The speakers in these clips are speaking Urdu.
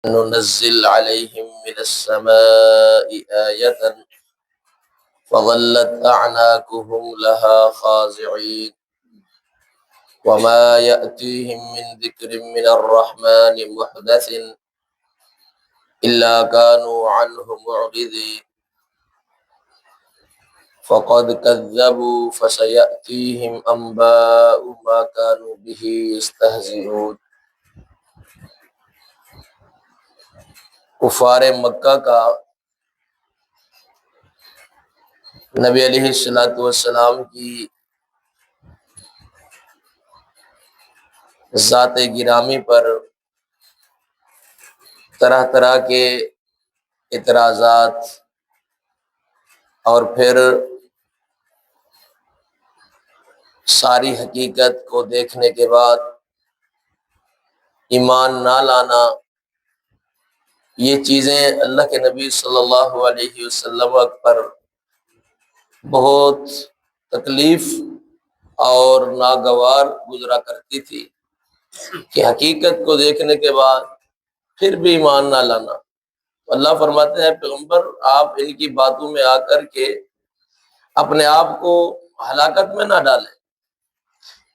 ننزل عليهم من السماء آية فظلت أعناقهم لها خاضعين وما يأتيهم من ذكر من الرحمن محدث إلا كانوا عنه معرضين فقد كذبوا فسيأتيهم أنباء ما كانوا به يستهزئون۔ کفار مکہ کا نبی علیہ السلام کی ذات گرامی پر طرح طرح کے اعتراضات اور پھر ساری حقیقت کو دیکھنے کے بعد ایمان نہ لانا، یہ چیزیں اللہ کے نبی صلی اللہ علیہ وسلم پر بہت تکلیف اور ناگوار گزرا کرتی تھی کہ حقیقت کو دیکھنے کے بعد پھر بھی ایمان نہ لانا۔ اللہ فرماتے ہیں پیغمبر آپ ان کی باتوں میں آ کر کے اپنے آپ کو ہلاکت میں نہ ڈالیں۔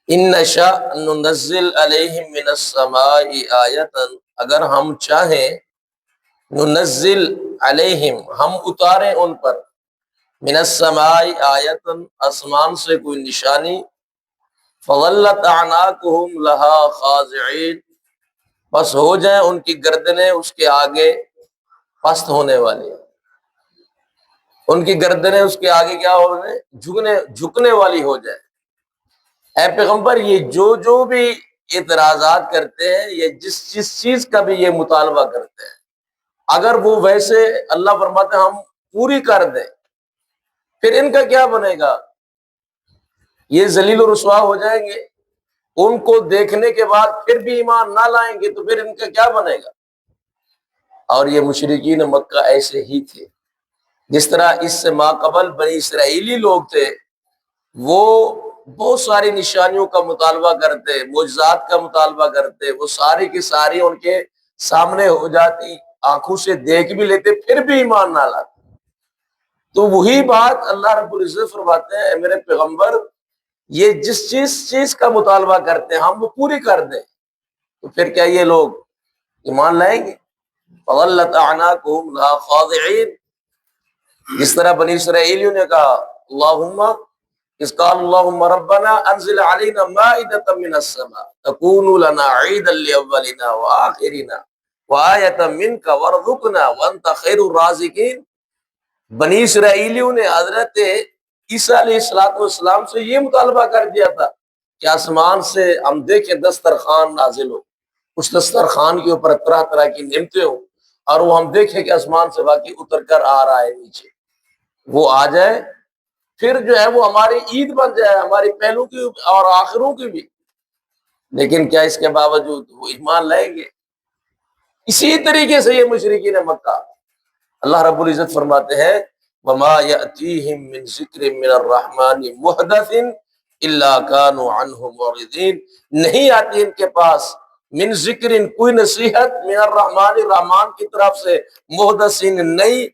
ان نشاء ننزل علیہم من السماء آیۃ، اگر ہم چاہیں ننزل علیہم، ہم اتاریں ان پر، من السماء آیۃ، آسمان سے کوئی نشانی، فظلت اعناقہم لہا خاضعین، بس ہو جائیں ان کی گردنیں اس کے آگے پست ہونے والی، ان کی گردنیں اس کے آگے کیا ہونے، جھکنے والی ہو جائے۔ اے پیغمبر یہ جو بھی اعتراضات کرتے ہیں، یہ جس چیز کا بھی یہ مطالبہ کرتے ہیں، اگر وہ ویسے اللہ فرماتے ہیں ہم پوری کر دیں، پھر ان کا کیا بنے گا؟ یہ ذلیل و رسوا ہو جائیں گے۔ ان کو دیکھنے کے بعد پھر بھی ایمان نہ لائیں گے تو پھر ان کا کیا بنے گا؟ اور یہ مشرکین مکہ ایسے ہی تھے، جس طرح اس سے ماقبل بنی اسرائیلی لوگ تھے، وہ بہت ساری نشانیوں کا مطالبہ کرتے، معجزات کا مطالبہ کرتے، وہ ساری کی ساری ان کے سامنے ہو جاتی، آنکھوں سے دیکھ بھی لیتے، پھر بھی ایمان نہ لاتے۔ تو وہی بات اللہ رب العزت فرماتے ہیں اے میرے پیغمبر یہ جس چیز کا مطالبہ کرتے ہیں ہم وہ پوری کر دیں، تو پھر کیا یہ لوگ ایمان لائیں گے؟ فَظَلَّتْ أَعْنَاقُهُمْ لَهَا خَاضِعِينَ، جس طرح بنی اسرائیلیوں نے کہا اللہم اس قال اللہم ربنا انزل علینا مائدۃ من السماء تکون لنا عیدا لاولنا وآخرنا وآیۃ منک وارزقنا وانت خیر الرازقین۔ بنی اسرائیلیوں نے حضرت عیسیٰ علیہ السلام سے یہ مطالبہ کر دیا تھا کہ آسمان سے ہم دیکھیں دسترخوان نازل ہو، اس دسترخوان کے اوپر طرح طرح کی نعمتیں ہوں، اور وہ ہم دیکھیں کہ آسمان سے واقعی اتر کر آ رہا ہے نیچے، وہ آ جائے، پھر جو ہے وہ ہماری عید بن جائے، ہماری پہلوں کی اور آخروں کی بھی۔ لیکن کیا اس کے باوجود وہ ایمان لائیں گے؟ اسی طریقے سے یہ مشرکین مکہ، اللہ رب العزت فرماتے ہیں وما یأتیہم من ذکر من الرحمن محدث الا كانوا عنہ معرضین، نہیں آتی ان کے پاس من ذکر کوئی نصیحت، من الرحمن رحمان کی طرف سے، محدثین نئی،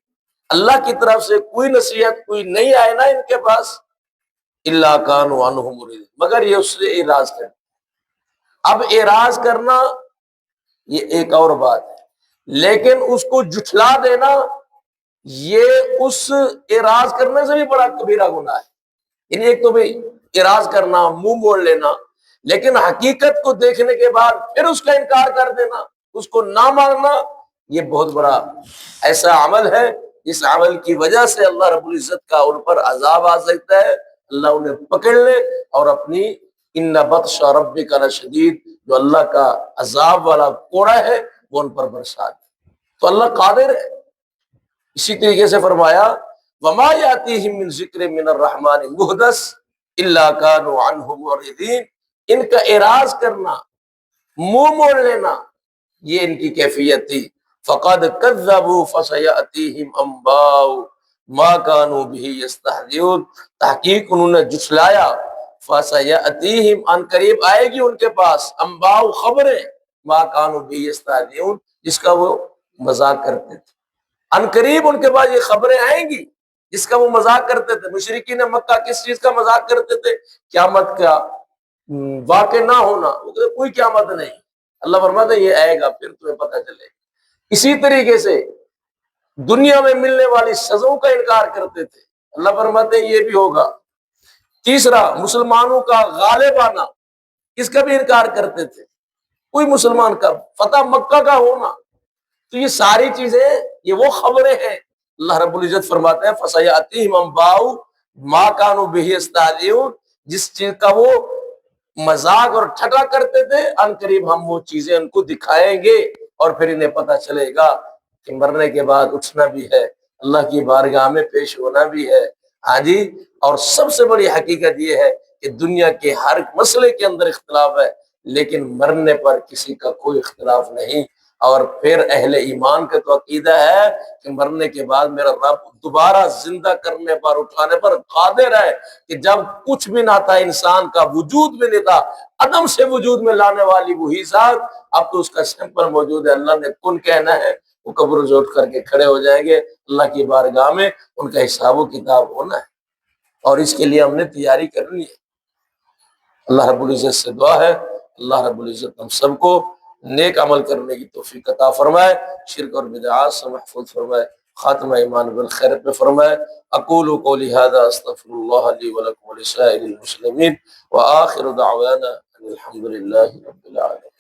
اللہ کی طرف سے کوئی نصیحت کوئی نہیں آئے نا ان کے پاس، الا كانوا عنہ معرضین، مگر یہ اس سے اعراض کرتے۔ اب اعراض کرنا یہ ایک اور بات ہے، لیکن اس کو جھٹلا دینا یہ اس اعراض کرنے سے بھی بڑا کبیرہ گناہ ہے۔ یعنی ایک تو بھی اعراض کرنا، منہ موڑ لینا، لیکن حقیقت کو دیکھنے کے بعد پھر اس کا انکار کر دینا، اس کو نہ ماننا، یہ بہت بڑا ایسا عمل ہے جس عمل کی وجہ سے اللہ رب العزت کا ان پر عذاب آ سکتا ہے، اللہ انہیں پکڑ لے اور اپنی ان بطش ربک لشدید، جو اللہ کا عذاب والا کوڑا ہے وہ ان پر برسا دے۔ تو اللہ قادر ہے۔ اسی طریقے سے فرمایا وما یاتیہم من ذکر من الرحمن محدث الا كانوا عنہ معرضین، ان کا اعراض کرنا، منہ موڑ لینا، یہ ان کی کیفیت تھی۔ فقد کذبوا فسیاتیہم انباء ما كانوا به یستہزئون، تحقیق انہوں نے جھٹلایا، فسیاتیہم ان قریب آئے گی ان کے پاس انباء خبریں، ما كانوا به یستہزئون، جس کا وہ مذاق کرتے تھے۔ ان قریب ان کے پاس یہ خبریں آئیں گی جس کا وہ مذاق کرتے تھے۔ مشرکین مکہ کس چیز کا مذاق کرتے تھے؟ قیامت کا واقع نہ ہونا۔ وہ کہتے کوئی قیامت نہیں، اللہ فرماتا ہے یہ آئے گا پھر تمہیں پتہ چلے گا۔ اسی طریقے سے دنیا میں ملنے والی سزاؤں کا انکار کرتے تھے، اللہ فرماتے ہیں یہ بھی ہوگا۔ تیسرا، مسلمانوں کا غالب آنا، اس کا بھی انکار کرتے تھے، کوئی مسلمان کا فتح مکہ کا ہونا۔ تو یہ ساری چیزیں یہ وہ خبریں ہیں۔ اللہ رب العزت فرماتے ہیں فَسَيَأْتِيهِمْ أَنْبَاءُ مَا كَانُوا بِهِ يَسْتَهْزِئُونَ، جس چیز کا وہ مذاق اور ٹھٹا کرتے تھے ان قریب ہم وہ چیزیں ان کو دکھائیں گے، اور پھر انہیں پتہ چلے گا کہ مرنے کے بعد اٹھنا بھی ہے، اللہ کی بارگاہ میں پیش ہونا بھی ہے۔ ہاں جی، اور سب سے بڑی حقیقت یہ ہے کہ دنیا کے ہر مسئلے کے اندر اختلاف ہے، لیکن مرنے پر کسی کا کوئی اختلاف نہیں۔ اور پھر اہل ایمان کا تو عقیدہ ہے کہ مرنے کے بعد میرا رب دوبارہ زندہ کرنے پر، اٹھانے پر قادر ہے، کہ جب کچھ بھی نہ تھا، انسان کا وجود بھی نہیں تھا، عدم سے وجود میں لانے والی وہی ذات، اب تو اس کا سیمپل موجود ہے، اللہ نے کن کہنا ہے، وہ قبر سے اٹھ کر کے کھڑے ہو جائیں گے اللہ کی بارگاہ میں، ان کا حساب و کتاب ہونا ہے، اور اس کے لیے ہم نے تیاری کرنی ہے۔ اللہ رب العزت سے دعا ہے اللہ رب العزت ہم سب کو نیک عمل کرنے کی توفیق عطا فرمائے، شرک اور بدعات سے محفوظ فرمائے، خاتمہ ایمان بالخیر پہ فرمائے۔ اقول قولی ھذا استغفر اللہ لی ولکم ولسائر المسلمین وآخر دعوانا ان الحمد للہ رب العالمین۔